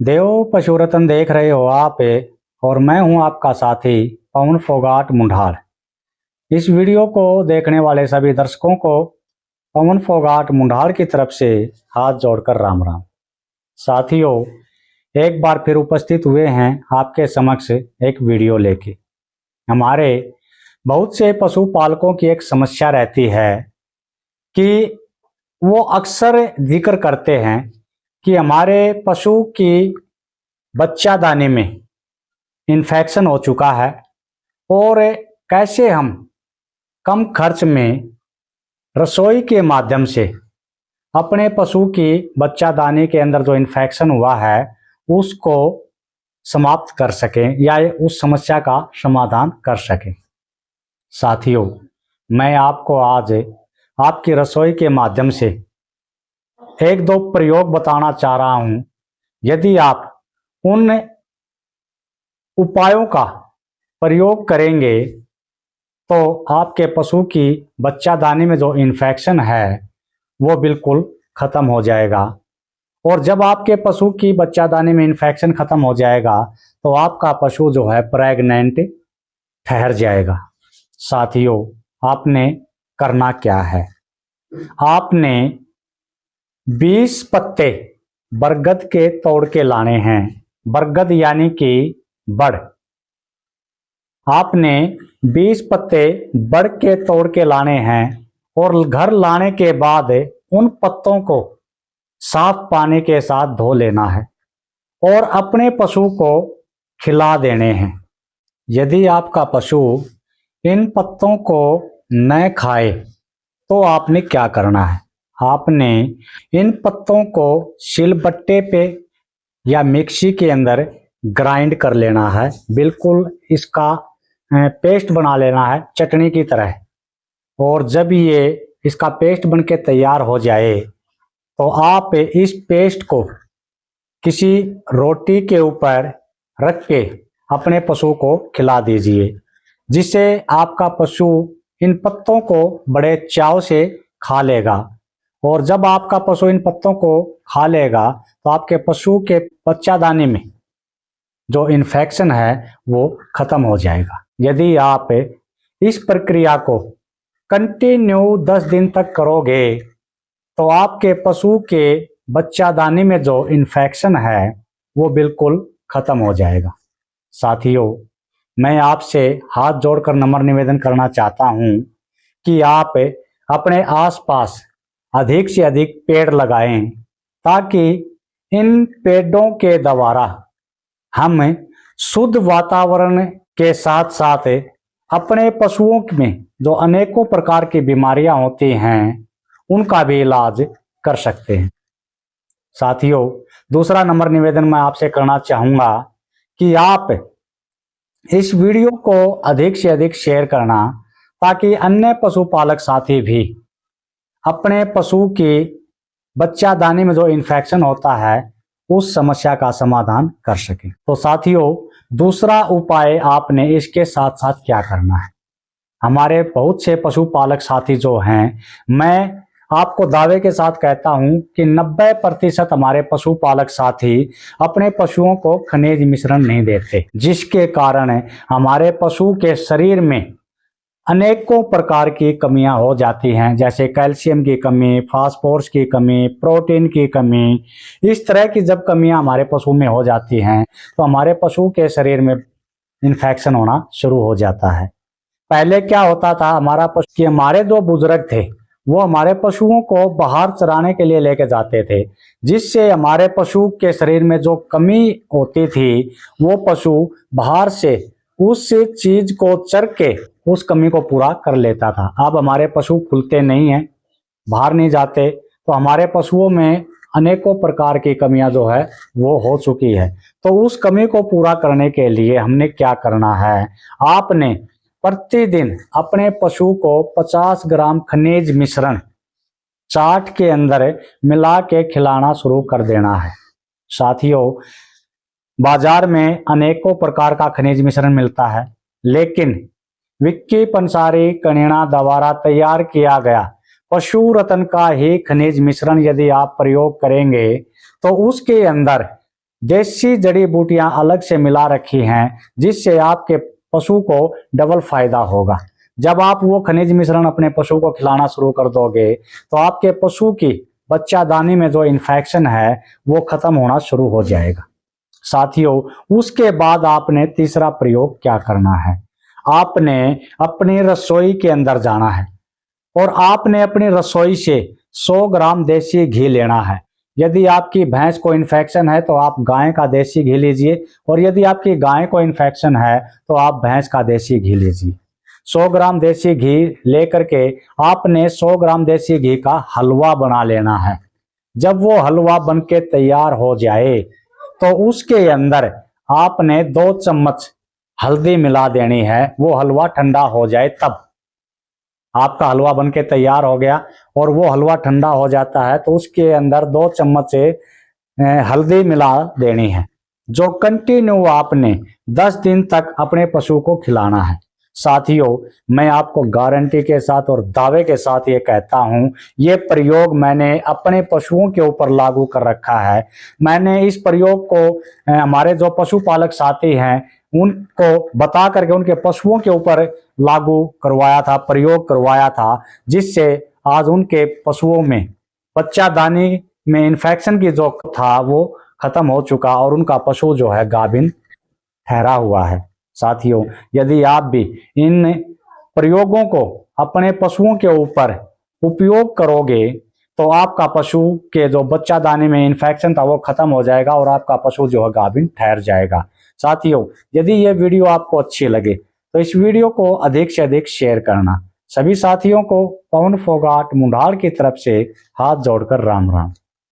देव पशु रतन देख रहे हो आप और मैं हूं आपका साथी पवन फोगाट मुंढाल। इस वीडियो को देखने वाले सभी दर्शकों को पवन फोगाट मुंढाल की तरफ से हाथ जोड़कर राम राम। साथियों, एक बार फिर उपस्थित हुए हैं आपके समक्ष एक वीडियो लेके। हमारे बहुत से पशुपालकों की एक समस्या रहती है कि वो अक्सर जिक्र करते हैं कि हमारे पशु की बच्चादानी में इन्फेक्शन हो चुका है और कैसे हम कम खर्च में रसोई के माध्यम से अपने पशु की बच्चादानी के अंदर जो इन्फेक्शन हुआ है उसको समाप्त कर सकें या उस समस्या का समाधान कर सकें। साथियों, मैं आपको आज आपकी रसोई के माध्यम से एक दो प्रयोग बताना चाह रहा हूं। यदि आप उन उपायों का प्रयोग करेंगे तो आपके पशु की बच्चादानी में जो इन्फेक्शन है वो बिल्कुल खत्म हो जाएगा। और जब आपके पशु की बच्चादानी में इन्फेक्शन खत्म हो जाएगा तो आपका पशु जो है प्रेग्नेंट ठहर जाएगा। साथियों, आपने करना क्या है, आपने 20 पत्ते बरगद के तोड़ के लाने हैं। बरगद यानी कि बड़। आपने 20 पत्ते बड़ के तोड़ के लाने हैं और घर लाने के बाद उन पत्तों को साफ पानी के साथ धो लेना है और अपने पशु को खिला देने हैं। यदि आपका पशु इन पत्तों को न खाए तो आपने क्या करना है, आपने इन पत्तों को सिलबट्टे पे या मिक्सी के अंदर ग्राइंड कर लेना है। बिल्कुल इसका पेस्ट बना लेना है चटनी की तरह। और जब ये इसका पेस्ट बनके तैयार हो जाए तो आप इस पेस्ट को किसी रोटी के ऊपर रख के अपने पशु को खिला दीजिए, जिससे आपका पशु इन पत्तों को बड़े चाव से खा लेगा। और जब आपका पशु इन पत्तों को खा लेगा तो आपके पशु के बच्चादानी में जो इन्फेक्शन है वो खत्म हो जाएगा। यदि आप इस प्रक्रिया को कंटिन्यू 10 दिन तक करोगे तो आपके पशु के बच्चादानी में जो इन्फेक्शन है वो बिल्कुल खत्म हो जाएगा। साथियों, मैं आपसे हाथ जोड़कर नम्र निवेदन करना चाहता हूं कि आप अपने आसपास अधिक से अधिक पेड़ लगाएं, ताकि इन पेड़ों के द्वारा हम शुद्ध वातावरण के साथ साथ अपने पशुओं में जो अनेकों प्रकार की बीमारियां होती हैं उनका भी इलाज कर सकते हैं। साथियों, दूसरा नंबर निवेदन मैं आपसे करना चाहूंगा कि आप इस वीडियो को अधिक से अधिक शेयर करना, ताकि अन्य पशुपालक साथी भी अपने पशु की बच्चादानी में जो इन्फेक्शन होता है उस समस्या का समाधान कर सके। तो साथियों, दूसरा उपाय आपने इसके साथ साथ क्या करना है। हमारे बहुत से पशुपालक साथी जो हैं, मैं आपको दावे के साथ कहता हूं कि 90% हमारे पशुपालक साथी अपने पशुओं को खनिज मिश्रण नहीं देते, जिसके कारण हमारे पशु के शरीर में अनेकों प्रकार की कमियां हो जाती हैं, जैसे कैल्शियम की कमी, फास्फोरस की कमी, प्रोटीन की कमी। इस तरह की जब कमियां हमारे पशु में हो जाती हैं तो हमारे पशु के शरीर में इन्फेक्शन होना शुरू हो जाता है। पहले क्या होता था, हमारा पशु कि हमारे जो बुजुर्ग थे वो हमारे पशुओं को बाहर चराने के लिए लेके जाते थे, जिससे हमारे पशु के शरीर में जो कमी होती थी वो पशु बाहर से उस चीज को चर के उस कमी को पूरा कर लेता था। अब हमारे पशु खुलते नहीं हैं, बाहर नहीं जाते, तो हमारे पशुओं में अनेकों प्रकार की कमियां जो है वो हो चुकी है। तो उस कमी को पूरा करने के लिए हमने क्या करना है, आपने प्रतिदिन अपने पशु को 50 ग्राम खनिज मिश्रण चाट के अंदर मिला के खिलाना शुरू कर देना है। साथियों, बाजार में अनेकों प्रकार का खनिज मिश्रण मिलता है, लेकिन विक्की पंसारी कणिना द्वारा तैयार किया गया पशु रतन का ही खनिज मिश्रण यदि आप प्रयोग करेंगे तो उसके अंदर देसी जड़ी बूटियां अलग से मिला रखी हैं, जिससे आपके पशु को डबल फायदा होगा। जब आप वो खनिज मिश्रण अपने पशु को खिलाना शुरू कर दोगे तो आपके पशु की बच्चादानी में जो इन्फेक्शन है वो खत्म होना शुरू हो जाएगा। साथियों, उसके बाद आपने तीसरा प्रयोग क्या करना है, आपने अपनी रसोई के अंदर जाना है और आपने अपनी रसोई से 100 ग्राम देसी घी लेना है। यदि आपकी भैंस को इन्फेक्शन है तो आप गाय का देसी घी लीजिए, और यदि आपकी गाय को इन्फेक्शन है तो आप भैंस का देसी घी लीजिए। 100 ग्राम देसी घी लेकर के आपने 100 ग्राम देसी घी का हलवा बना लेना है। जब वो हलवा बन के तैयार हो जाए तो उसके अंदर आपने 2 चम्मच हल्दी मिला देनी है। वो हलवा ठंडा हो जाए तब। आपका हलवा बन के तैयार हो गया और वो हलवा ठंडा हो जाता है तो उसके अंदर 2 चम्मच हल्दी मिला देनी है, जो कंटिन्यू आपने 10 दिन तक अपने पशु को खिलाना है। साथियों, मैं आपको गारंटी के साथ और दावे के साथ ये कहता हूं, ये प्रयोग मैंने अपने पशुओं के ऊपर लागू कर रखा है। मैंने इस प्रयोग को हमारे जो पशुपालक साथी हैं उनको बता करके उनके पशुओं के ऊपर लागू करवाया था, प्रयोग करवाया था, जिससे आज उनके पशुओं में बच्चादानी में इन्फेक्शन की जो था वो खत्म हो चुका और उनका पशु जो है गाभिन ठहरा हुआ है। साथियों, यदि आप भी इन प्रयोगों को अपने पशुओं के ऊपर उपयोग करोगे तो आपका पशु के जो बच्चादानी में इन्फेक्शन था वो खत्म हो जाएगा और आपका पशु जो है गाभिन ठहर जाएगा। साथियों, यदि ये वीडियो आपको अच्छी लगे तो इस वीडियो को अधिक से अधिक शेयर करना। सभी साथियों को पवन फोगाट मुंडाल की तरफ से हाथ जोड़कर राम राम।